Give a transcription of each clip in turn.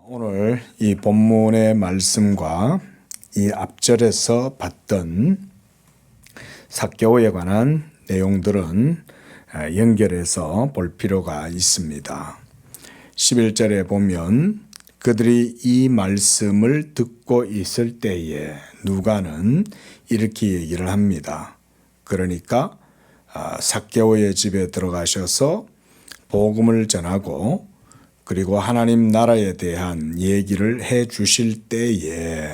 오늘 이 본문의 말씀과 이 앞절에서 봤던 삭개오에 관한 내용들은 연결해서 볼 필요가 있습니다. 11절에 보면 그들이 이 말씀을 듣고 있을 때에 누가는 이렇게 얘기를 합니다. 그러니까 삭개오의 집에 들어가셔서 복음을 전하고 그리고 하나님 나라에 대한 얘기를 해 주실 때에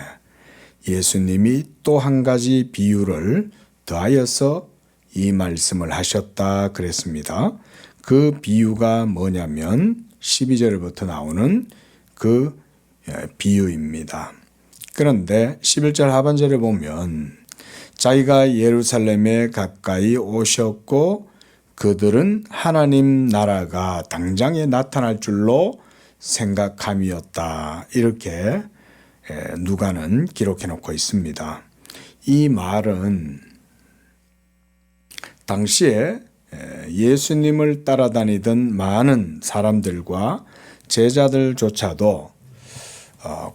예수님이 또 한 가지 비유를 더하여서 이 말씀을 하셨다 그랬습니다. 그 비유가 뭐냐면 12절부터 나오는 그 비유입니다. 그런데 11절 하반절에 보면 자기가 예루살렘에 가까이 오셨고 그들은 하나님 나라가 당장에 나타날 줄로 생각함이었다. 이렇게 누가는 기록해 놓고 있습니다. 이 말은 당시에 예수님을 따라다니던 많은 사람들과 제자들조차도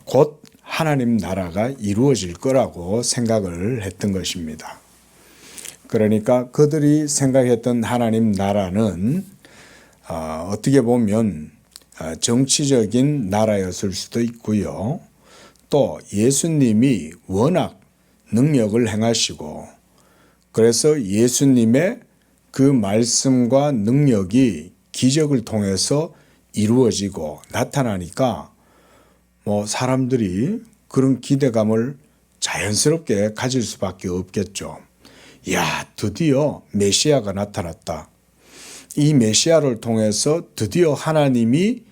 곧 하나님 나라가 이루어질 거라고 생각을 했던 것입니다. 그러니까 그들이 생각했던 하나님 나라는 어떻게 보면 정치적인 나라였을 수도 있고요. 또 예수님이 워낙 능력을 행하시고 그래서 예수님의 그 말씀과 능력이 기적을 통해서 이루어지고 나타나니까 사람들이 그런 기대감을 자연스럽게 가질 수밖에 없겠죠. 야, 드디어 메시아가 나타났다. 이 메시아를 통해서 드디어 하나님이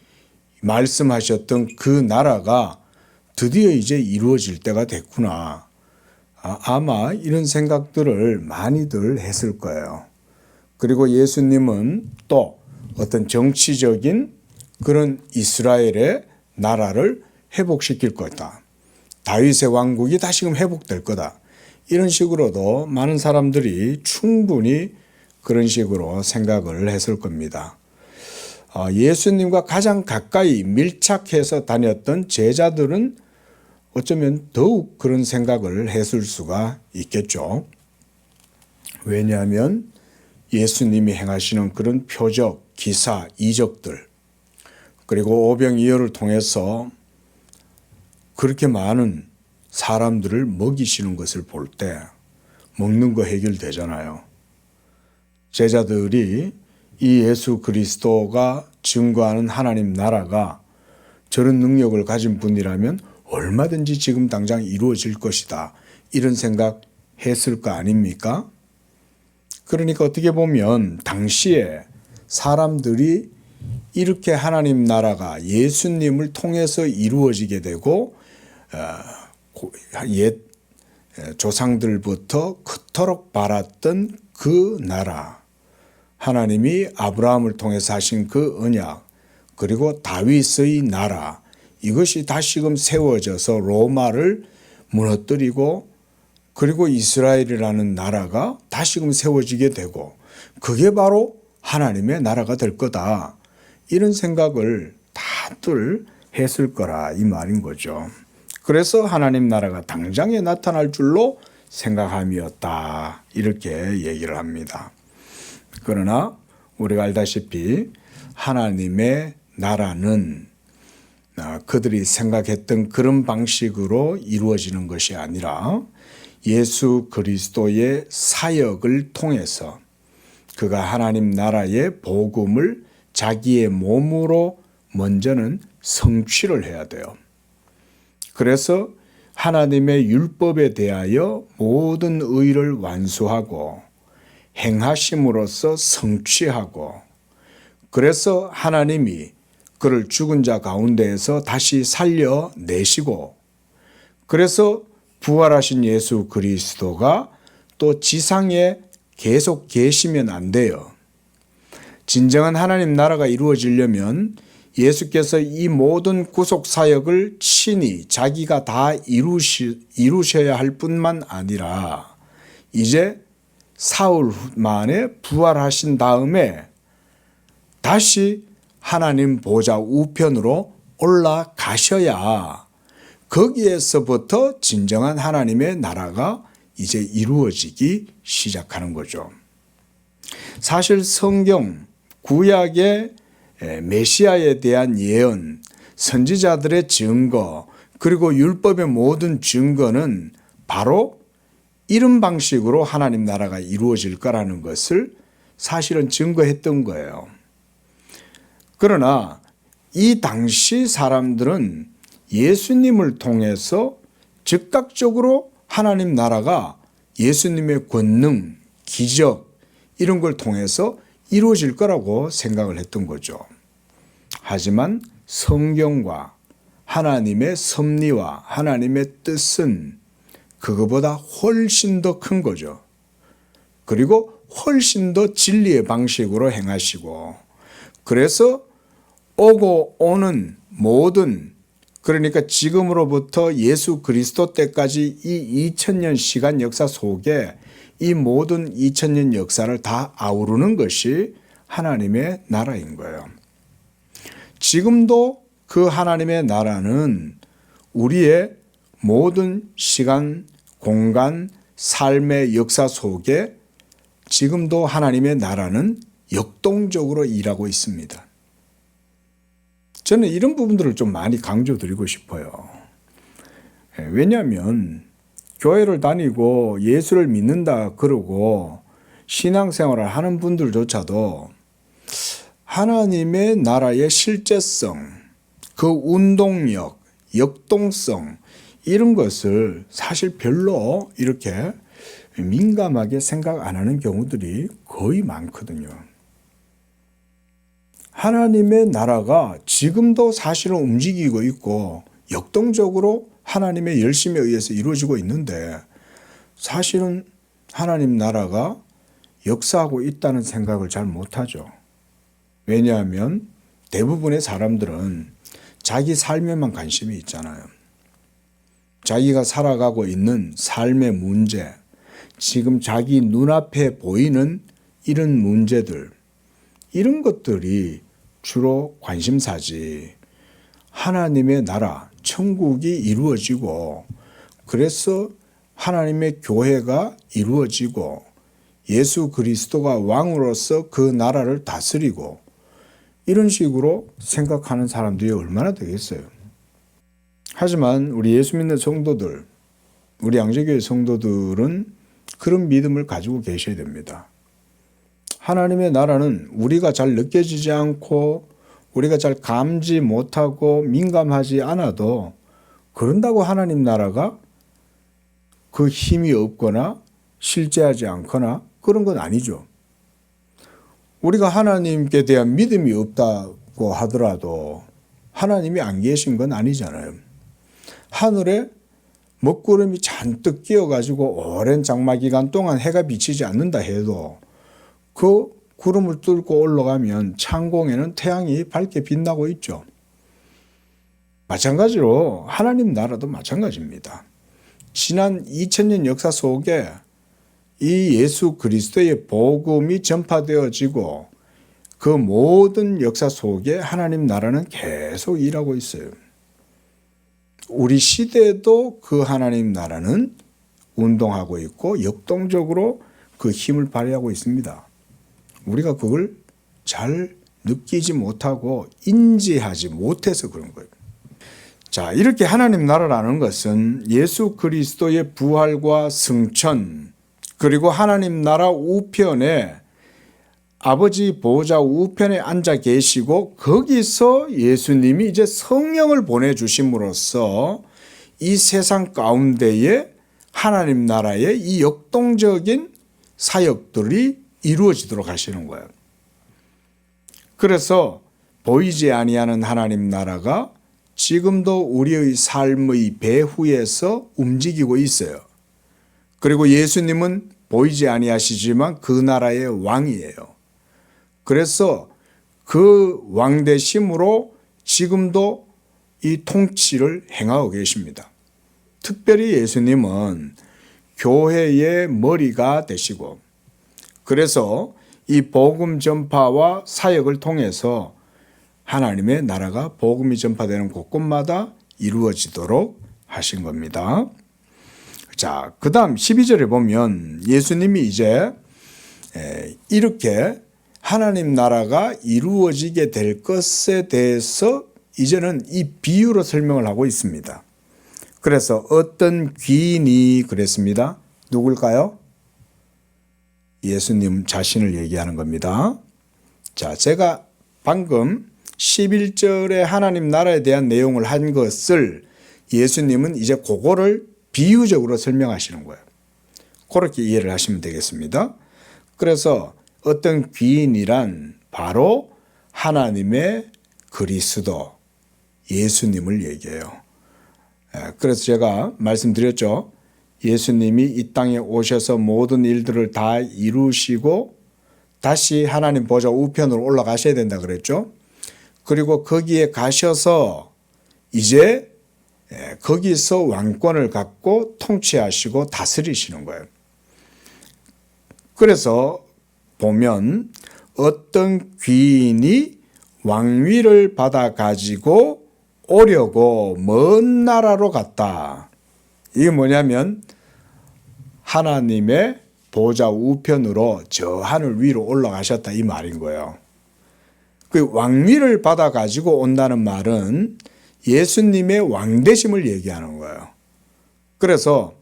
말씀하셨던 그 나라가 드디어 이제 이루어질 때가 됐구나. 아마 이런 생각들을 많이들 했을 거예요. 그리고 예수님은 또 어떤 정치적인 그런 이스라엘의 나라를 회복시킬 거다. 다윗의 왕국이 다시금 회복될 거다. 이런 식으로도 많은 사람들이 충분히 그런 식으로 생각을 했을 겁니다. 예수님과 가장 가까이 밀착해서 다녔던 제자들은 어쩌면 더욱 그런 생각을 했을 수가 있겠죠. 왜냐하면 예수님이 행하시는 그런 표적, 기사, 이적들 그리고 오병이어를 통해서 그렇게 많은 사람들을 먹이시는 것을 볼 때 먹는 거 해결되잖아요. 제자들이 이 예수 그리스도가 증거하는 하나님 나라가 저런 능력을 가진 분이라면 얼마든지 지금 당장 이루어질 것이다. 이런 생각 했을 거 아닙니까? 그러니까 어떻게 보면 당시에 사람들이 이렇게 하나님 나라가 예수님을 통해서 이루어지게 되고 옛 조상들부터 그토록 바랐던 그 나라, 하나님이 아브라함을 통해서 하신 그 언약, 그리고 다윗의 나라, 이것이 다시금 세워져서 로마를 무너뜨리고 그리고 이스라엘이라는 나라가 다시금 세워지게 되고 그게 바로 하나님의 나라가 될 거다. 이런 생각을 다들 했을 거라 이 말인 거죠. 그래서 하나님 나라가 당장에 나타날 줄로 생각함이었다. 이렇게 얘기를 합니다. 그러나 우리가 알다시피 하나님의 나라는 그들이 생각했던 그런 방식으로 이루어지는 것이 아니라 예수 그리스도의 사역을 통해서 그가 하나님 나라의 복음을 자기의 몸으로 먼저는 성취를 해야 돼요. 그래서 하나님의 율법에 대하여 모든 의를 완수하고 행하심으로써 성취하고 그래서 하나님이 그를 죽은 자 가운데에서 다시 살려내시고 그래서 부활하신 예수 그리스도가 또 지상에 계속 계시면 안 돼요. 진정한 하나님 나라가 이루어지려면 예수께서 이 모든 구속 사역을 친히 자기가 다 이루셔야 할 뿐만 아니라 이제 사흘 만에 부활하신 다음에 다시 하나님 보좌 우편으로 올라가셔야 거기에서부터 진정한 하나님의 나라가 이제 이루어지기 시작하는 거죠. 사실 성경, 구약의 메시아에 대한 예언, 선지자들의 증거, 그리고 율법의 모든 증거는 바로 이런 방식으로 하나님 나라가 이루어질 거라는 것을 사실은 증거했던 거예요. 그러나 이 당시 사람들은 예수님을 통해서 즉각적으로 하나님 나라가 예수님의 권능, 기적 이런 걸 통해서 이루어질 거라고 생각을 했던 거죠. 하지만 성경과 하나님의 섭리와 하나님의 뜻은 그거보다 훨씬 더 큰 거죠. 그리고 훨씬 더 진리의 방식으로 행하시고, 그래서 오고 오는 모든, 그러니까 지금으로부터 예수 그리스도 때까지 이 2000년 시간 역사 속에 이 모든 2000년 역사를 다 아우르는 것이 하나님의 나라인 거예요. 지금도 그 하나님의 나라는 우리의 모든 시간, 공간, 삶의 역사 속에 지금도 하나님의 나라는 역동적으로 일하고 있습니다. 저는 이런 부분들을 좀 많이 강조드리고 싶어요. 왜냐하면 교회를 다니고 예수를 믿는다 그러고 신앙생활을 하는 분들조차도 하나님의 나라의 실제성, 그 운동력, 역동성 이런 것을 사실 별로 이렇게 민감하게 생각 안 하는 경우들이 거의 많거든요. 하나님의 나라가 지금도 사실은 움직이고 있고 역동적으로 하나님의 열심에 의해서 이루어지고 있는데 사실은 하나님 나라가 역사하고 있다는 생각을 잘 못하죠. 왜냐하면 대부분의 사람들은 자기 삶에만 관심이 있잖아요. 자기가 살아가고 있는 삶의 문제, 지금 자기 눈앞에 보이는 이런 문제들, 이런 것들이 주로 관심사지. 하나님의 나라, 천국이 이루어지고 그래서 하나님의 교회가 이루어지고 예수 그리스도가 왕으로서 그 나라를 다스리고 이런 식으로 생각하는 사람들이 얼마나 되겠어요. 하지만 우리 예수 믿는 성도들, 우리 양재교회 성도들은 그런 믿음을 가지고 계셔야 됩니다. 하나님의 나라는 우리가 잘 느껴지지 않고 우리가 잘 감지 못하고 민감하지 않아도 그런다고 하나님 나라가 그 힘이 없거나 실제하지 않거나 그런 건 아니죠. 우리가 하나님께 대한 믿음이 없다고 하더라도 하나님이 안 계신 건 아니잖아요. 하늘에 먹구름이 잔뜩 끼어가지고 오랜 장마 기간 동안 해가 비치지 않는다 해도 그 구름을 뚫고 올라가면 창공에는 태양이 밝게 빛나고 있죠. 마찬가지로 하나님 나라도 마찬가지입니다. 지난 2000년 역사 속에 이 예수 그리스도의 복음이 전파되어지고 그 모든 역사 속에 하나님 나라는 계속 일하고 있어요. 우리 시대에도 그 하나님 나라는 운동하고 있고 역동적으로 그 힘을 발휘하고 있습니다. 우리가 그걸 잘 느끼지 못하고 인지하지 못해서 그런 거예요. 자, 이렇게 하나님 나라라는 것은 예수 그리스도의 부활과 승천, 그리고 하나님 나라 우편에 아버지 보좌 우편에 앉아 계시고 거기서 예수님이 이제 성령을 보내주심으로써 이 세상 가운데에 하나님 나라의 이 역동적인 사역들이 이루어지도록 하시는 거예요. 그래서 보이지 아니하는 하나님 나라가 지금도 우리의 삶의 배후에서 움직이고 있어요. 그리고 예수님은 보이지 아니하시지만 그 나라의 왕이에요. 그래서 그 왕되심으로 지금도 이 통치를 행하고 계십니다. 특별히 예수님은 교회의 머리가 되시고 그래서 이 복음 전파와 사역을 통해서 하나님의 나라가 복음이 전파되는 곳곳마다 이루어지도록 하신 겁니다. 자, 그 다음 12절에 보면 예수님이 이제 이렇게 하나님 나라가 이루어지게 될 것에 대해서 이제는 이 비유로 설명을 하고 있습니다. 그래서 어떤 귀인이 그랬습니다. 누굴까요? 예수님 자신을 얘기하는 겁니다. 자, 제가 방금 11절에 하나님 나라에 대한 내용을 한 것을 예수님은 이제 그거를 비유적으로 설명하시는 거예요. 그렇게 이해를 하시면 되겠습니다. 그래서 어떤 귀인이란 바로 하나님의 그리스도 예수님을 얘기해요. 그래서 제가 말씀드렸죠. 예수님이 이 땅에 오셔서 모든 일들을 다 이루시고 다시 하나님 보좌 우편으로 올라가셔야 된다 그랬죠. 그리고 거기에 가셔서 이제 거기서 왕권을 갖고 통치하시고 다스리시는 거예요. 그래서 보면 어떤 귀인이 왕위를 받아 가지고 오려고 먼 나라로 갔다. 이게 뭐냐면 하나님의 보좌 우편으로 저 하늘 위로 올라가셨다 이 말인 거예요. 그 왕위를 받아 가지고 온다는 말은 예수님의 왕되심을 얘기하는 거예요. 그래서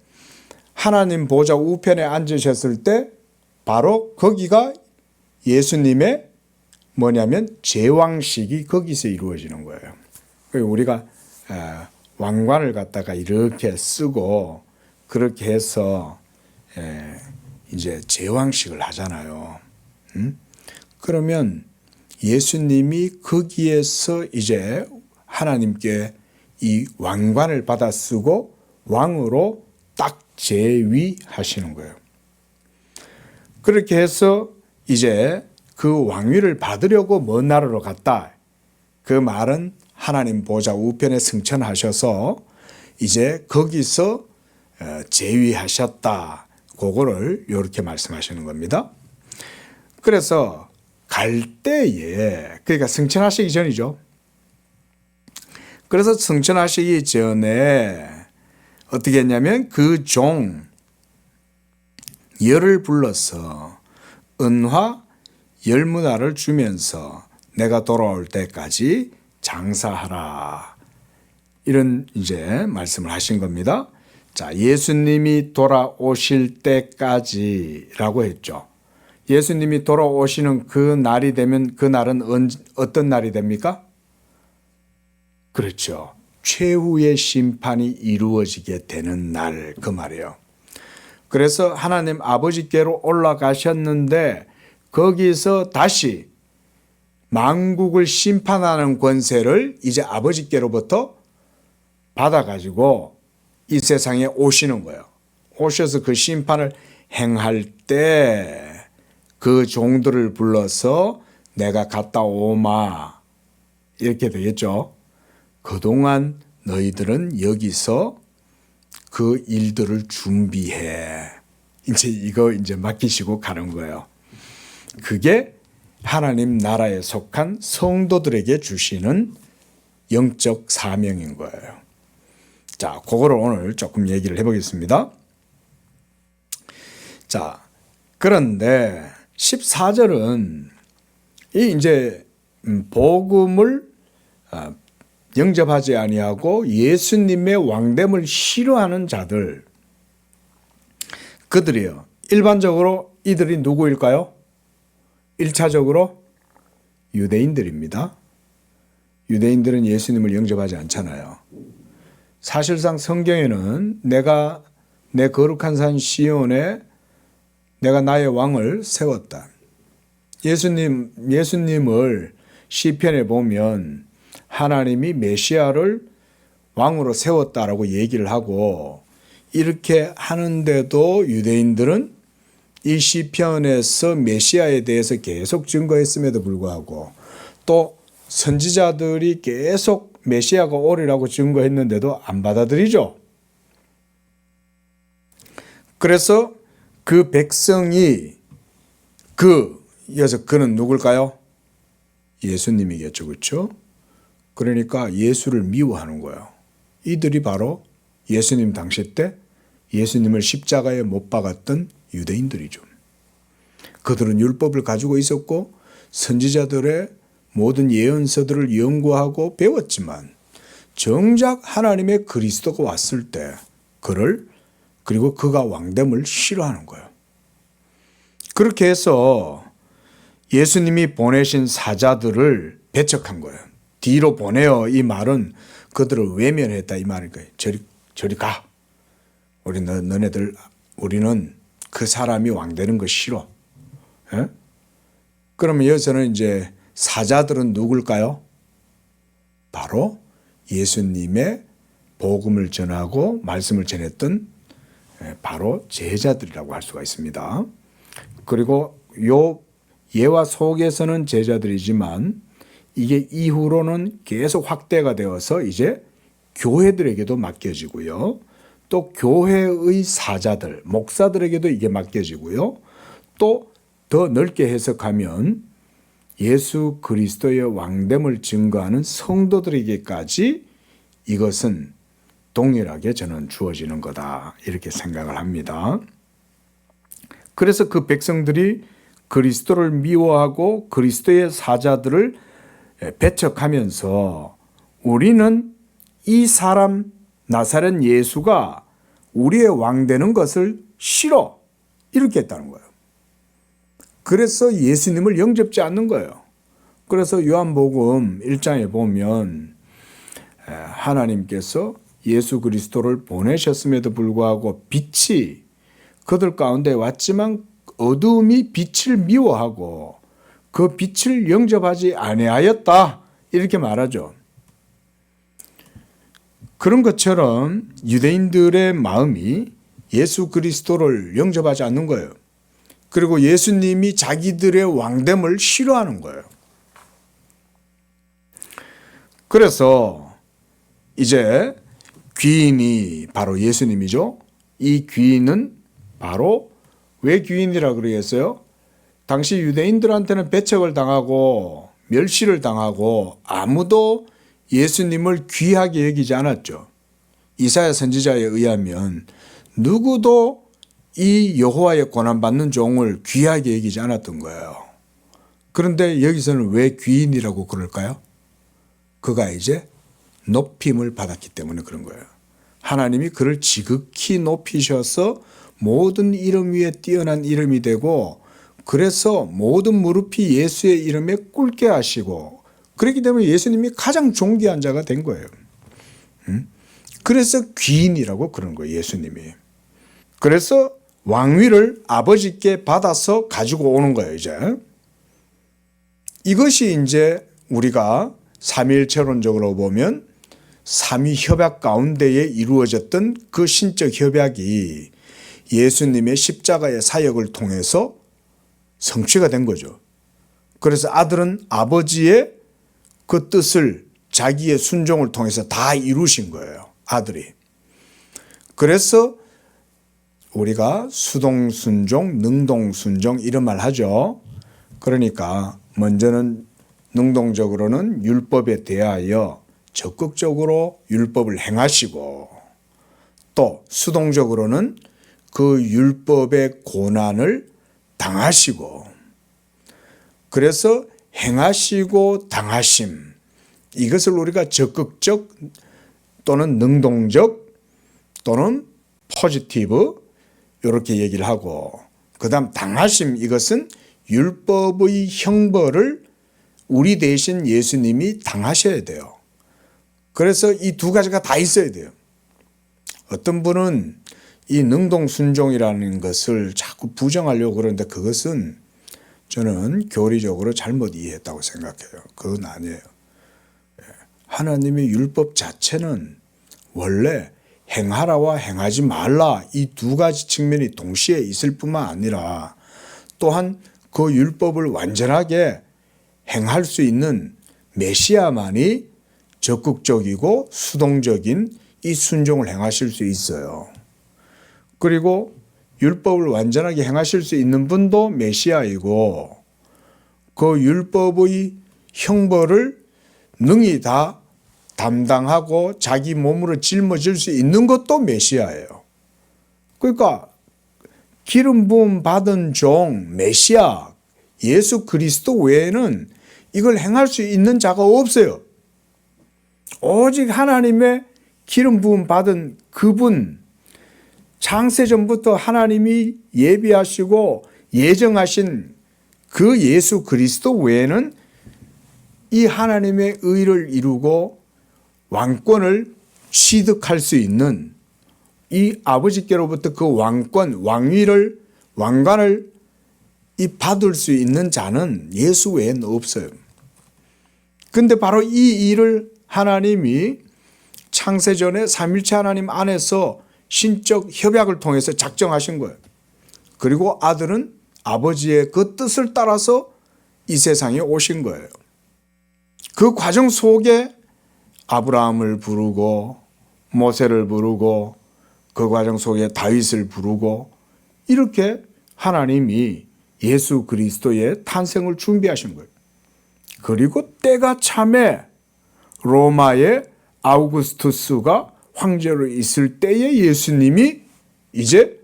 하나님 보좌 우편에 앉으셨을 때 바로 거기가 예수님의 뭐냐면 제왕식이 거기서 이루어지는 거예요. 우리가 왕관을 갖다가 이렇게 쓰고 그렇게 해서 이제 제왕식을 하잖아요. 그러면 예수님이 거기에서 이제 하나님께 이 왕관을 받아 쓰고 왕으로 딱 제위하시는 거예요. 그렇게 해서 이제 그 왕위를 받으려고 먼 나라로 갔다. 그 말은 하나님 보좌 우편에 승천하셔서 이제 거기서 제위하셨다. 그거를 이렇게 말씀하시는 겁니다. 그래서 갈 때에 그러니까 승천하시기 전이죠. 그래서 승천하시기 전에 어떻게 했냐면 그 종 열을 불러서 은화 10문화를 주면서 내가 돌아올 때까지 장사하라. 이런 이제 말씀을 하신 겁니다. 자, 예수님이 돌아오실 때까지라고 했죠. 예수님이 돌아오시는 그 날이 되면 그 날은 어떤 날이 됩니까? 그렇죠. 최후의 심판이 이루어지게 되는 날, 그 말이에요. 그래서 하나님 아버지께로 올라가셨는데 거기서 다시 만국을 심판하는 권세를 이제 아버지께로부터 받아가지고 이 세상에 오시는 거예요. 오셔서 그 심판을 행할 때 그 종들을 불러서 내가 갔다 오마 이렇게 되겠죠. 그동안 너희들은 여기서 그 일들을 준비해. 이제 이거 이제 맡기시고 가는 거예요. 그게 하나님 나라에 속한 성도들에게 주시는 영적 사명인 거예요. 자, 그거를 오늘 조금 얘기를 해보겠습니다. 자, 그런데 14절은 이 이제 복음을 영접하지 아니하고 예수님의 왕됨을 싫어하는 자들, 그들이요. 일반적으로 이들이 누구일까요? 1차적으로 유대인들입니다. 유대인들은 예수님을 영접하지 않잖아요. 사실상 성경에는 내가 내 거룩한 산 시온에 내가 나의 왕을 세웠다. 예수님을 시편에 보면 하나님이 메시아를 왕으로 세웠다라고 얘기를 하고 이렇게 하는데도 유대인들은 이 시편에서 메시아에 대해서 계속 증거했음에도 불구하고 또 선지자들이 계속 메시아가 오리라고 증거했는데도 안 받아들이죠. 그래서 그 백성이 그는 누굴까요? 예수님이겠죠. 그렇죠? 그러니까 예수를 미워하는 거예요. 이들이 바로 예수님 당시 때 예수님을 십자가에 못 박았던 유대인들이죠. 그들은 율법을 가지고 있었고 선지자들의 모든 예언서들을 연구하고 배웠지만 정작 하나님의 그리스도가 왔을 때 그리고 그가 왕됨을 싫어하는 거예요. 그렇게 해서 예수님이 보내신 사자들을 배척한 거예요. 뒤로 보내어 이 말은 그들을 외면했다 이 말인 거예요. 저리 가. 우리는 그 사람이 왕되는 거 싫어. 예? 그러면 여기서는 이제 사자들은 누굴까요? 바로 예수님의 복음을 전하고 말씀을 전했던 바로 제자들이라고 할 수가 있습니다. 그리고 요 예와 속에서는 제자들이지만 이게 이후로는 계속 확대가 되어서 이제 교회들에게도 맡겨지고요. 또 교회의 사자들, 목사들에게도 이게 맡겨지고요. 또 더 넓게 해석하면 예수 그리스도의 왕됨을 증거하는 성도들에게까지 이것은 동일하게 저는 주어지는 거다 이렇게 생각을 합니다. 그래서 그 백성들이 그리스도를 미워하고 그리스도의 사자들을 배척하면서 우리는 이 사람 나사렛 예수가 우리의 왕 되는 것을 싫어 이렇게 했다는 거예요. 그래서 예수님을 영접지 않는 거예요. 그래서 요한복음 1장에 보면 하나님께서 예수 그리스도를 보내셨음에도 불구하고 빛이 그들 가운데 왔지만 어두움이 빛을 미워하고 그 빛을 영접하지 아니하였다 이렇게 말하죠. 그런 것처럼 유대인들의 마음이 예수 그리스도를 영접하지 않는 거예요. 그리고 예수님이 자기들의 왕됨을 싫어하는 거예요. 그래서 이제 귀인이 바로 예수님이죠. 이 귀인은 바로 왜 귀인이라고 그러겠어요? 당시 유대인들한테는 배척을 당하고 멸시를 당하고 아무도 예수님을 귀하게 여기지 않았죠. 이사야 선지자에 의하면 누구도 이 여호와의 고난받는 종을 귀하게 여기지 않았던 거예요. 그런데 여기서는 왜 귀인이라고 그럴까요? 그가 이제 높임을 받았기 때문에 그런 거예요. 하나님이 그를 지극히 높이셔서 모든 이름 위에 뛰어난 이름이 되고 그래서 모든 무릎이 예수의 이름에 꿇게 하시고 그렇기 때문에 예수님이 가장 존귀한 자가 된 거예요. 그래서 귀인이라고 그런 거예요. 예수님이. 그래서 왕위를 아버지께 받아서 가지고 오는 거예요. 이제 이것이 이제 우리가 삼위일체론적으로 보면 삼위협약 가운데에 이루어졌던 그 신적 협약이 예수님의 십자가의 사역을 통해서 성취가 된 거죠. 그래서 아들은 아버지의 그 뜻을 자기의 순종을 통해서 다 이루신 거예요. 아들이. 그래서 우리가 수동순종, 능동순종 이런 말 하죠. 그러니까 먼저는 능동적으로는 율법에 대하여 적극적으로 율법을 행하시고 또 수동적으로는 그 율법의 고난을 당하시고 그래서 행하시고 당하심 이것을 우리가 적극적 또는 능동적 또는 포지티브 이렇게 얘기를 하고 그 다음 당하심 이것은 율법의 형벌을 우리 대신 예수님이 당하셔야 돼요. 그래서 이 두 가지가 다 있어야 돼요. 어떤 분은 이 능동순종이라는 것을 자꾸 부정하려고 그러는데 그것은 저는 교리적으로 잘못 이해했다고 생각해요. 그건 아니에요. 하나님의 율법 자체는 원래 행하라와 행하지 말라 이 두 가지 측면이 동시에 있을 뿐만 아니라 또한 그 율법을 완전하게 행할 수 있는 메시아만이 적극적이고 수동적인 이 순종을 행하실 수 있어요. 그리고 율법을 완전하게 행하실 수 있는 분도 메시아이고 그 율법의 형벌을 능히 다 담당하고 자기 몸으로 짊어질 수 있는 것도 메시아예요. 그러니까 기름 부음 받은 종 메시아 예수 그리스도 외에는 이걸 행할 수 있는 자가 없어요. 오직 하나님의 기름 부음 받은 그분, 창세전부터 하나님이 예비하시고 예정하신 그 예수 그리스도 외에는 이 하나님의 의를 이루고 왕권을 취득할 수 있는 이 아버지께로부터 그 왕권, 왕관을 받을 수 있는 자는 예수 외에는 없어요. 근데 바로 이 일을 하나님이 창세전에 삼위일체 하나님 안에서 신적 협약을 통해서 작정하신 거예요. 그리고 아들은 아버지의 그 뜻을 따라서 이 세상에 오신 거예요. 그 과정 속에 아브라함을 부르고 모세를 부르고 그 과정 속에 다윗을 부르고 이렇게 하나님이 예수 그리스도의 탄생을 준비하신 거예요. 그리고 때가 참에 로마의 아우구스투스가 황제로 있을 때에 예수님이 이제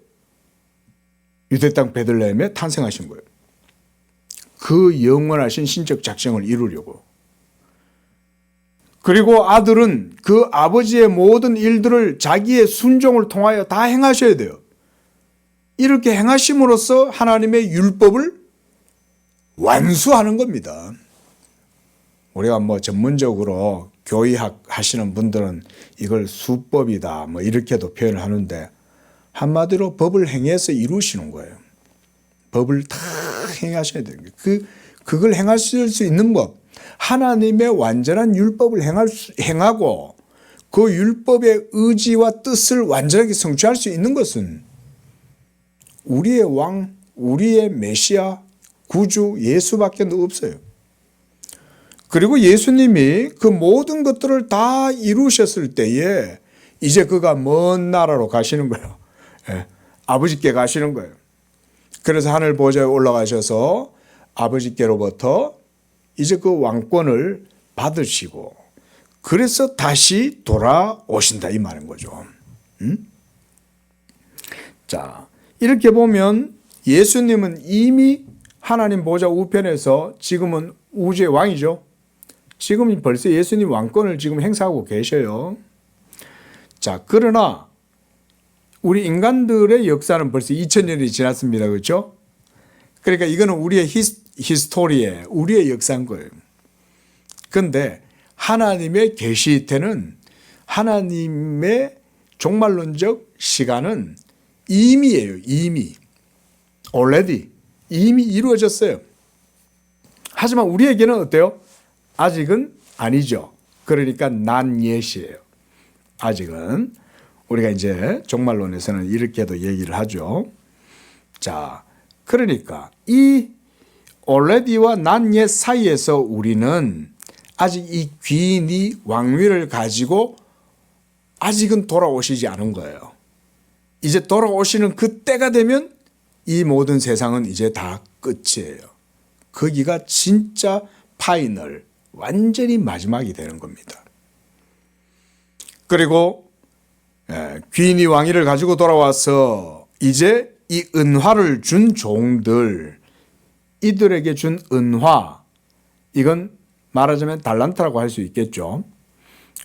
유대 땅 베들레헴에 탄생하신 거예요. 그 영원하신 신적 작정을 이루려고. 그리고 아들은 그 아버지의 모든 일들을 자기의 순종을 통하여 다 행하셔야 돼요. 이렇게 행하심으로써 하나님의 율법을 완수하는 겁니다. 우리가 전문적으로 교의학 하시는 분들은 이걸 수법이다 이렇게도 표현을 하는데 한마디로 법을 행해서 이루시는 거예요. 법을 다 행하셔야 돼요. 그걸 행하실 수 있는 법. 하나님의 완전한 율법을 행하고 그 율법의 의지와 뜻을 완전하게 성취할 수 있는 것은 우리의 왕, 우리의 메시아, 구주 예수밖에 없어요. 그리고 예수님이 그 모든 것들을 다 이루셨을 때에 이제 그가 먼 나라로 가시는 거예요. 아버지께 가시는 거예요. 그래서 하늘 보좌에 올라가셔서 아버지께로부터 이제 그 왕권을 받으시고 그래서 다시 돌아오신다 이 말인 거죠. 자, 이렇게 보면 예수님은 이미 하나님 보좌 우편에서 지금은 우주의 왕이죠. 지금 벌써 예수님 왕권을 지금 행사하고 계셔요. 자, 그러나 우리 인간들의 역사는 벌써 2000년이 지났습니다. 그렇죠? 그러니까 이거는 우리의 히스토리에 우리의 역사인 거예요. 그런데 하나님의 계시 때는 하나님의 종말론적 시간은 이미예요. 이미. already. 이미 이루어졌어요. 하지만 우리에게는 어때요? 아직은 아니죠. 그러니까 not yet이에요. 아직은. 우리가 이제 종말론에서는 이렇게도 얘기를 하죠. 자, 그러니까 이 already와 not yet 사이에서 우리는 아직 이 귀인이 왕위를 가지고 아직은 돌아오시지 않은 거예요. 이제 돌아오시는 그 때가 되면 이 모든 세상은 이제 다 끝이에요. 거기가 진짜 파이널, 완전히 마지막이 되는 겁니다. 그리고 귀인이 왕위를 가지고 돌아와서 이제 이 은화를 준 종들, 이들에게 준 은화, 이건 말하자면 달란트라고 할 수 있겠죠.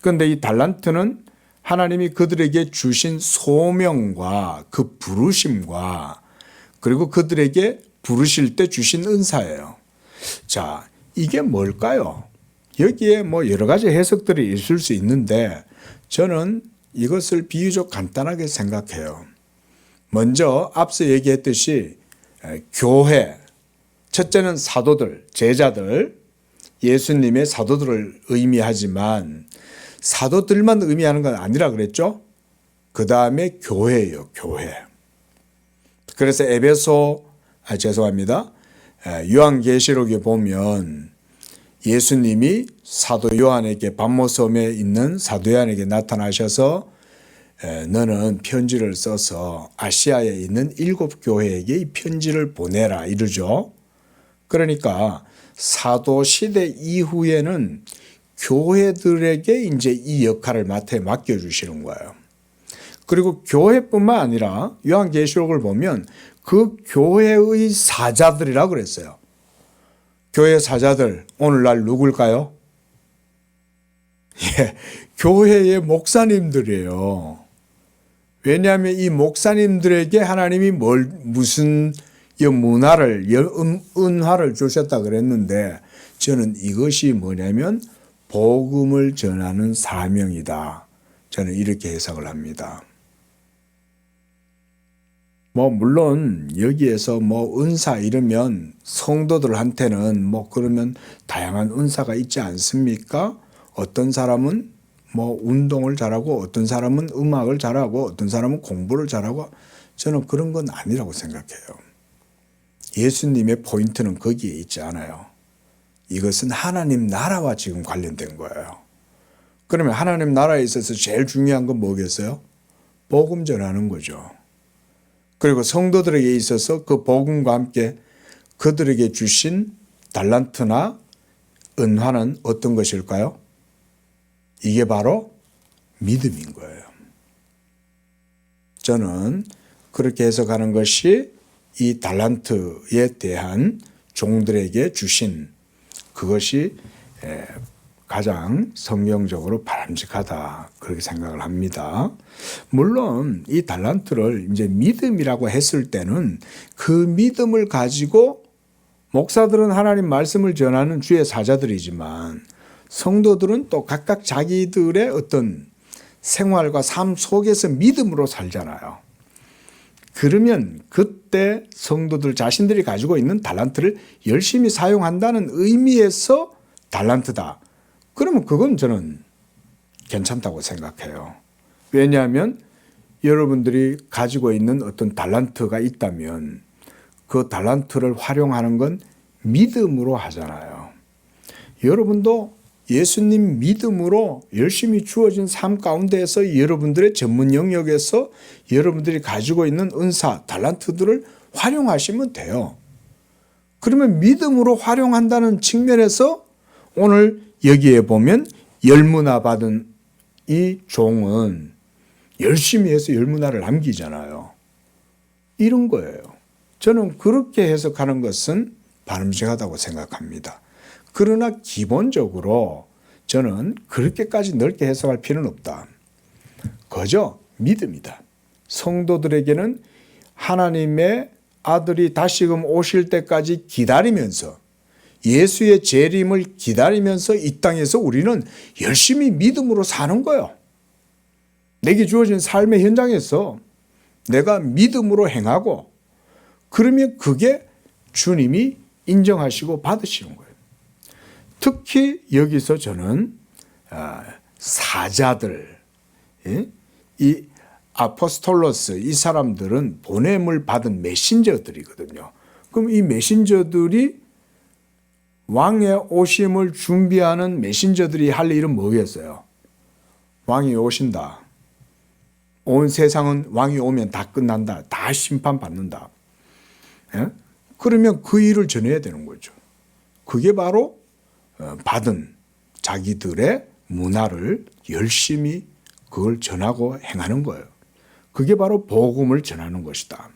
그런데 이 달란트는 하나님이 그들에게 주신 소명과 그 부르심과 그리고 그들에게 부르실 때 주신 은사예요. 자, 이게 뭘까요? 여기에 여러 가지 해석들이 있을 수 있는데 저는 이것을 비유적 간단하게 생각해요. 먼저 앞서 얘기했듯이 교회, 첫째는 사도들, 제자들, 예수님의 사도들을 의미하지만 사도들만 의미하는 건 아니라 그랬죠. 그 다음에 교회예요. 교회. 그래서 요한계시록에 보면 예수님이 사도 요한에게 patmos섬에 있는 사도 요한에게 나타나셔서 너는 편지를 써서 아시아에 있는 7 교회에게 이 편지를 보내라 이러죠. 그러니까 사도 시대 이후에는 교회들에게 이제 이 역할을 맡겨주시는 거예요. 그리고 교회뿐만 아니라 요한계시록을 보면 그 교회의 사자들이라고 그랬어요. 교회 사자들, 오늘날 누굴까요? 예, 교회의 목사님들이에요. 왜냐하면 이 목사님들에게 하나님이 무슨 문화를, 은화를 주셨다 그랬는데, 저는 이것이 뭐냐면 복음을 전하는 사명이다. 저는 이렇게 해석을 합니다. 물론 여기에서 은사 이러면 성도들한테는 그러면 다양한 은사가 있지 않습니까? 어떤 사람은 운동을 잘하고 어떤 사람은 음악을 잘하고 어떤 사람은 공부를 잘하고, 저는 그런 건 아니라고 생각해요. 예수님의 포인트는 거기에 있지 않아요. 이것은 하나님 나라와 지금 관련된 거예요. 그러면 하나님 나라에 있어서 제일 중요한 건 뭐겠어요? 복음 전하는 거죠. 그리고 성도들에게 있어서 그 복음과 함께 그들에게 주신 달란트나 은화는 어떤 것일까요? 이게 바로 믿음인 거예요. 저는 그렇게 해석하는 것이 이 달란트에 대한 종들에게 주신 그것이 가장 성경적으로 바람직하다, 그렇게 생각을 합니다. 물론 이 달란트를 이제 믿음이라고 했을 때는 그 믿음을 가지고 목사들은 하나님 말씀을 전하는 주의 사자들이지만 성도들은 또 각각 자기들의 어떤 생활과 삶 속에서 믿음으로 살잖아요. 그러면 그때 성도들 자신들이 가지고 있는 달란트를 열심히 사용한다는 의미에서 달란트다. 그러면 그건 저는 괜찮다고 생각해요. 왜냐하면 여러분들이 가지고 있는 어떤 달란트가 있다면 그 달란트를 활용하는 건 믿음으로 하잖아요. 여러분도 예수님 믿음으로 열심히 주어진 삶 가운데에서 여러분들의 전문 영역에서 여러분들이 가지고 있는 은사, 달란트들을 활용하시면 돼요. 그러면 믿음으로 활용한다는 측면에서 오늘 여기에 보면 열문화 받은 이 종은 열심히 해서 열문화를 남기잖아요. 이런 거예요. 저는 그렇게 해석하는 것은 바람직하다고 생각합니다. 그러나 기본적으로 저는 그렇게까지 넓게 해석할 필요는 없다. 그저 믿음이다. 성도들에게는 하나님의 아들이 다시금 오실 때까지 기다리면서, 예수의 재림을 기다리면서 이 땅에서 우리는 열심히 믿음으로 사는 거예요. 내게 주어진 삶의 현장에서 내가 믿음으로 행하고, 그러면 그게 주님이 인정하시고 받으시는 거예요. 특히 여기서 저는 사자들, 이 아포스톨로스, 이 사람들은 보냄을 받은 메신저들이거든요. 그럼 이 메신저들이 왕의 오심을 준비하는 메신저들이 할 일은 뭐겠어요? 왕이 오신다. 온 세상은 왕이 오면 다 끝난다. 다 심판받는다. 그러면 그 일을 전해야 되는 거죠. 그게 바로 받은 자기들의 문화를 열심히 그걸 전하고 행하는 거예요. 그게 바로 복음을 전하는 것이다.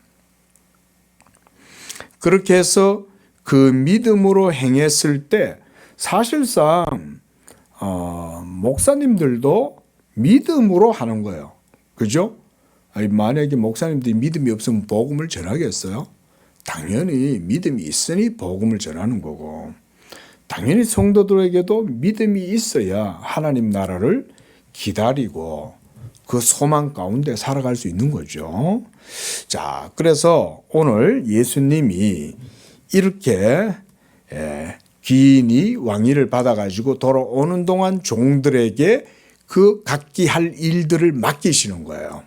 그렇게 해서 그 믿음으로 행했을 때 사실상 목사님들도 믿음으로 하는 거예요. 그죠? 만약에 목사님들이 믿음이 없으면 복음을 전하겠어요? 당연히 믿음이 있으니 복음을 전하는 거고, 당연히 성도들에게도 믿음이 있어야 하나님 나라를 기다리고 그 소망 가운데 살아갈 수 있는 거죠. 자, 그래서 오늘 예수님이 이렇게 귀인이 왕위를 받아가지고 돌아오는 동안 종들에게 그 각기 할 일들을 맡기시는 거예요.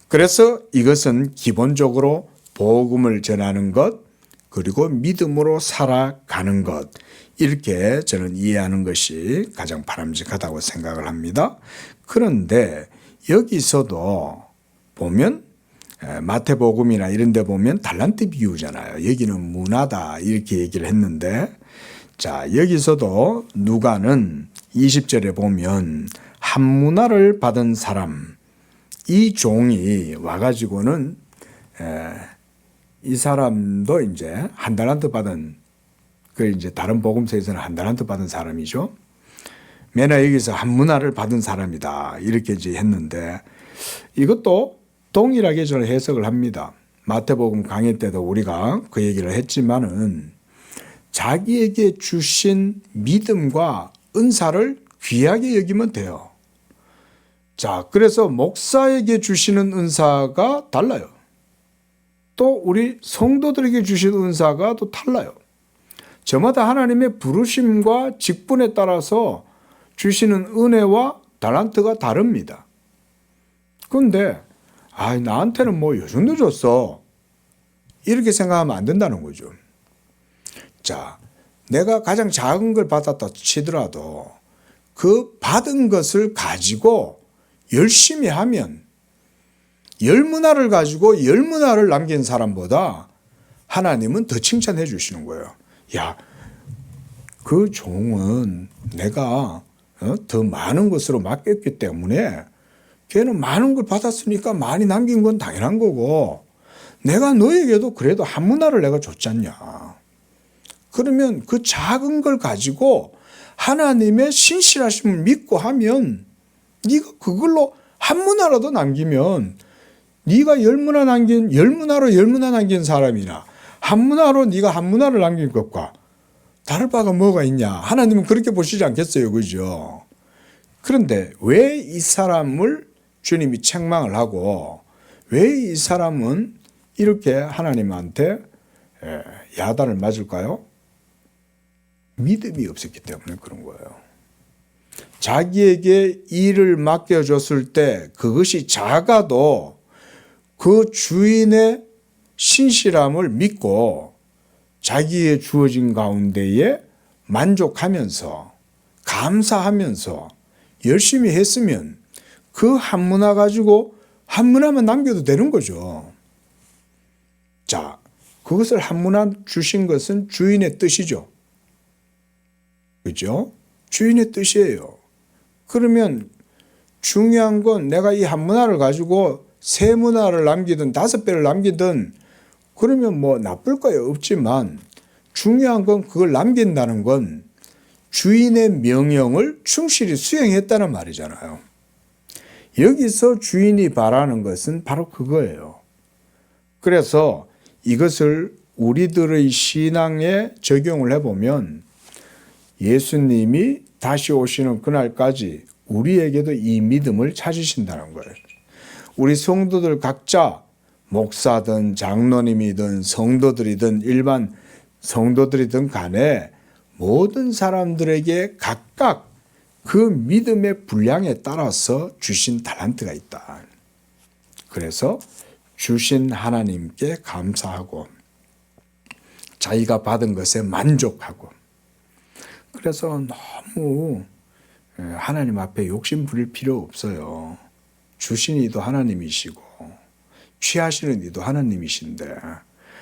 그래서 이것은 기본적으로 복음을 전하는 것, 그리고 믿음으로 살아가는 것, 이렇게 저는 이해하는 것이 가장 바람직하다고 생각을 합니다. 그런데 여기서도 보면 마태복음이나 이런 데 보면 달란트 비유잖아요. 여기는 문화다 이렇게 얘기를 했는데 자, 여기서도 누가는 20절에 보면 한 문화를 받은 사람, 이 종이 와가지고는 이 사람도 이제 한 달란트 받은, 그 이제 다른 복음서에서는 한 달란트 받은 사람이죠. 매나 여기서 한 문화를 받은 사람이다, 이렇게 이제 했는데, 이것도 동일하게 저는 해석을 합니다. 마태복음 강의 때도 우리가 그 얘기를 했지만은 자기에게 주신 믿음과 은사를 귀하게 여기면 돼요. 자, 그래서 목사에게 주시는 은사가 달라요. 또 우리 성도들에게 주신 은사가 또 달라요. 저마다 하나님의 부르심과 직분에 따라서 주시는 은혜와 달란트가 다릅니다. 그런데 나한테는 뭐 요 정도 줬어, 이렇게 생각하면 안 된다는 거죠. 자, 내가 가장 작은 걸 받았다 치더라도 그 받은 것을 가지고 열심히 하면, 열 문화를 가지고 열 문화를 남긴 사람보다 하나님은 더 칭찬해 주시는 거예요. 야, 그 종은 내가 더 많은 것으로 맡겼기 때문에 걔는 많은 걸 받았으니까 많이 남긴 건 당연한 거고, 내가 너에게도 그래도 한 문화를 내가 줬잖냐. 그러면 그 작은 걸 가지고 하나님의 신실하심을 믿고 하면, 네가 그걸로 한 문화라도 남기면, 네가 열 문화 남긴, 열 문화로 열 문화 남긴 사람이나 한 문화로 네가 한 문화를 남긴 것과 다를 바가 뭐가 있냐. 하나님은 그렇게 보시지 않겠어요, 그죠? 그런데 왜 이 사람을 주님이 책망을 하고, 왜 이 사람은 이렇게 하나님한테 야단을 맞을까요? 믿음이 없었기 때문에 그런 거예요. 자기에게 일을 맡겨줬을 때 그것이 작아도 그 주인의 신실함을 믿고 자기의 주어진 가운데에 만족하면서 감사하면서 열심히 했으면 그 한 문화 가지고 한 문화만 남겨도 되는 거죠. 자, 그것을 한 문화 주신 것은 주인의 뜻이죠. 그죠? 주인의 뜻이에요. 그러면 중요한 건 내가 이 한 문화를 가지고 세 문화를 남기든 5배를 남기든 그러면 뭐 나쁠 거예요, 없지만 중요한 건 그걸 남긴다는 건 주인의 명령을 충실히 수행했다는 말이잖아요. 여기서 주인이 바라는 것은 바로 그거예요. 그래서 이것을 우리들의 신앙에 적용을 해보면 예수님이 다시 오시는 그날까지 우리에게도 이 믿음을 찾으신다는 거예요. 우리 성도들 각자 목사든 장로님이든 성도들이든 일반 성도들이든 간에 모든 사람들에게 각각 그 믿음의 분량에 따라서 주신 달란트가 있다. 그래서 주신 하나님께 감사하고 자기가 받은 것에 만족하고, 그래서 너무 하나님 앞에 욕심 부릴 필요 없어요. 주신 이도 하나님이시고 취하시는 이도 하나님이신데,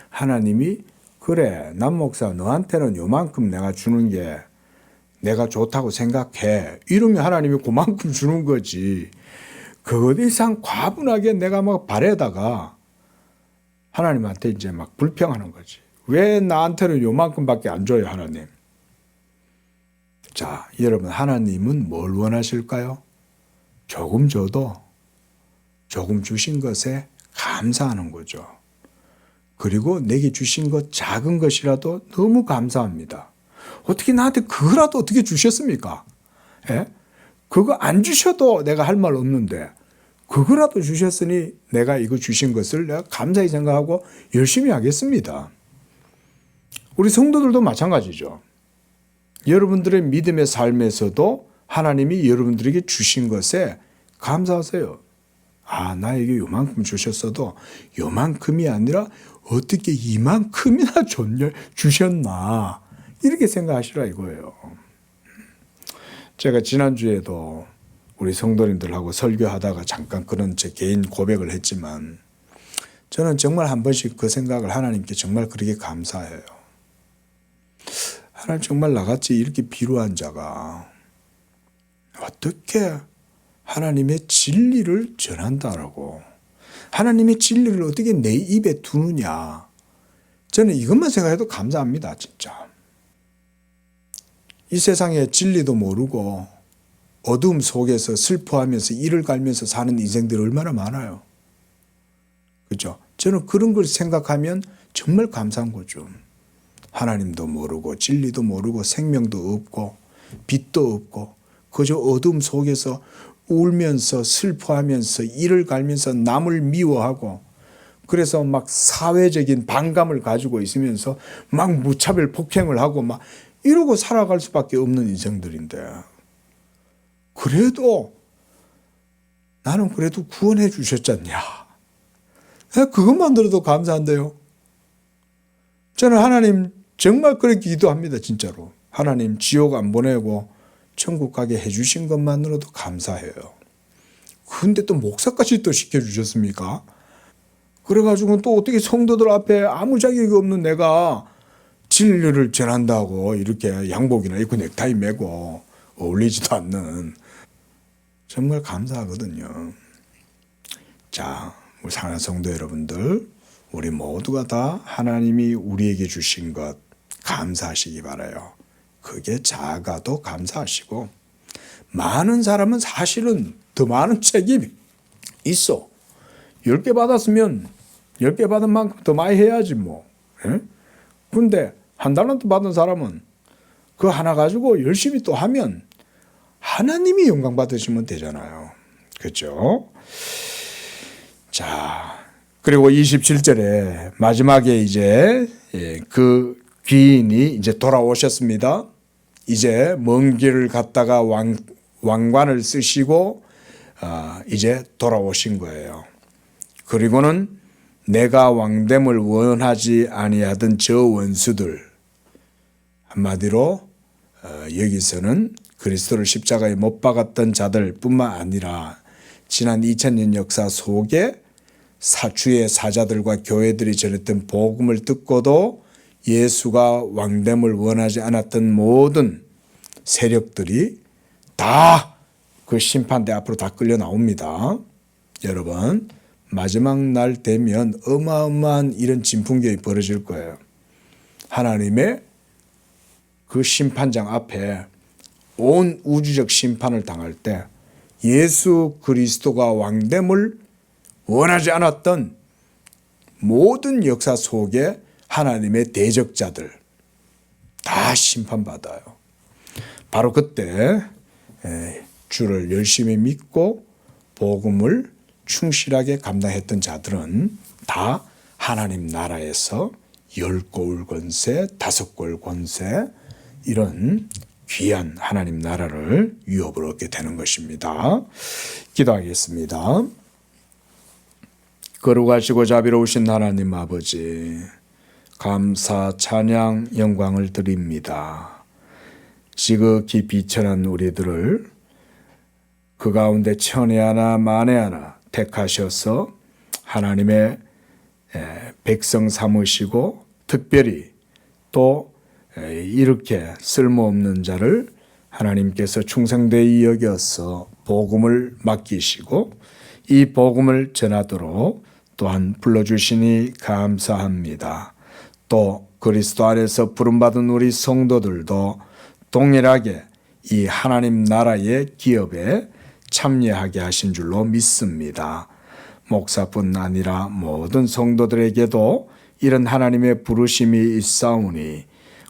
하나님이 그래 남 목사 너한테는 요만큼 내가 주는 게 내가 좋다고 생각해, 이러면 하나님이 그만큼 주는 거지. 그 이상 과분하게 내가 막 바래다가 하나님한테 이제 막 불평하는 거지. 왜 나한테는 요만큼밖에 안 줘요, 하나님? 자, 여러분, 하나님은 뭘 원하실까요? 조금 줘도 조금 주신 것에 감사하는 거죠. 그리고 내게 주신 것 작은 것이라도 너무 감사합니다. 어떻게 나한테 그거라도 어떻게 주셨습니까? 예? 그거 안 주셔도 내가 할 말 없는데 그거라도 주셨으니 내가 이거 주신 것을 내가 감사히 생각하고 열심히 하겠습니다. 우리 성도들도 마찬가지죠. 여러분들의 믿음의 삶에서도 하나님이 여러분들에게 주신 것에 감사하세요. 나에게 요만큼 주셨어도 요만큼이 아니라 어떻게 이만큼이나 주셨나, 이렇게 생각하시라 이거예요. 제가 지난주에도 우리 성도님들하고 설교하다가 잠깐 그런 제 개인 고백을 했지만, 저는 정말 한 번씩 그 생각을 하나님께 정말 그렇게 감사해요. 하나님 정말 나같이 이렇게 비루한 자가 어떻게 하나님의 진리를 전한다라고, 하나님의 진리를 어떻게 내 입에 두느냐. 저는 이것만 생각해도 감사합니다. 진짜. 이 세상에 진리도 모르고 어둠 속에서 슬퍼하면서 이를 갈면서 사는 인생들이 얼마나 많아요. 그렇죠? 저는 그런 걸 생각하면 정말 감사한 거죠. 하나님도 모르고 진리도 모르고 생명도 없고 빛도 없고 그저 어둠 속에서 울면서 슬퍼하면서 이를 갈면서 남을 미워하고, 그래서 막 사회적인 반감을 가지고 있으면서 막 무차별 폭행을 하고 막 이러고 살아갈 수밖에 없는 인생들인데, 그래도 나는 그래도 구원해 주셨잖냐. 그것만 들어도 감사한데요. 저는 하나님 정말 그렇게 기도합니다. 진짜로. 하나님 지옥 안 보내고 천국 가게 해주신 것만으로도 감사해요. 근데 또 목사까지 또 시켜주셨습니까? 그래가지고 또 어떻게 성도들 앞에 아무 자격이 없는 내가 진리를 전한다고 이렇게 양복이나 입고 넥타이 매고 어울리지도 않는, 정말 감사하거든요. 자, 우리 사랑하는 성도 여러분들, 우리 모두가 다 하나님이 우리에게 주신 것 감사하시기 바라요. 그게 작아도 감사하시고, 많은 사람은 사실은 더 많은 책임이 있어. 10개 받았으면 10개 받은 만큼 더 많이 해야지 뭐. 근데 한 달란트 받은 사람은 그 하나 가지고 열심히 또 하면 하나님이 영광 받으시면 되잖아요. 그렇죠? 자, 그리고 27절에 마지막에 이제 그 귀인이 이제 돌아오셨습니다. 이제 먼 길을 갔다가 왕관을 쓰시고 이제 돌아오신 거예요. 그리고는 내가 왕됨을 원하지 아니하던 저 원수들, 한마디로 여기서는 그리스도를 십자가에 못 박았던 자들뿐만 아니라 지난 2000년 역사 속에 주의 사자들과 교회들이 전했던 복음을 듣고도 예수가 왕됨을 원하지 않았던 모든 세력들이 다 그 심판대 앞으로 다 끌려 나옵니다. 여러분, 마지막 날 되면 어마어마한 이런 진풍경이 벌어질 거예요. 하나님의 그 심판장 앞에 온 우주적 심판을 당할 때 예수 그리스도가 왕됨을 원하지 않았던 모든 역사 속에 하나님의 대적자들 다 심판받아요. 바로 그때 주를 열심히 믿고 복음을 충실하게 감당했던 자들은 다 하나님 나라에서 10고울 권세, 5골 권세, 이런 귀한 하나님 나라를 유업을 얻게 되는 것입니다. 기도하겠습니다. 거룩하시고 자비로우신 하나님 아버지, 감사, 찬양, 영광을 드립니다. 지극히 비천한 우리들을 그 가운데 천에 하나 만에 하나 택하셔서 하나님의 백성 삼으시고, 특별히 또 이렇게 쓸모없는 자를 하나님께서 충성되이 여겨서 복음을 맡기시고 이 복음을 전하도록 또한 불러주시니 감사합니다. 또 그리스도 안에서 부름받은 우리 성도들도 동일하게 이 하나님 나라의 기업에 참여하게 하신 줄로 믿습니다. 목사뿐 아니라 모든 성도들에게도 이런 하나님의 부르심이 있사오니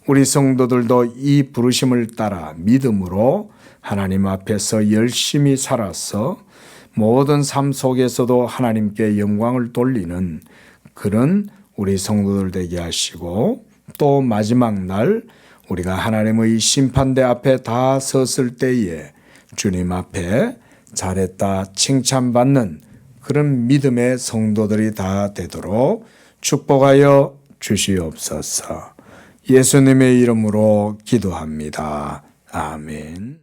우리 성도들도 이 부르심을 따라 믿음으로 하나님 앞에서 열심히 살아서 모든 삶 속에서도 하나님께 영광을 돌리는 그런 우리 성도들 되게 하시고, 또 마지막 날 우리가 하나님의 심판대 앞에 다 섰을 때에 주님 앞에 잘했다 칭찬받는 그런 믿음의 성도들이 다 되도록 축복하여 주시옵소서. 예수님의 이름으로 기도합니다. 아멘.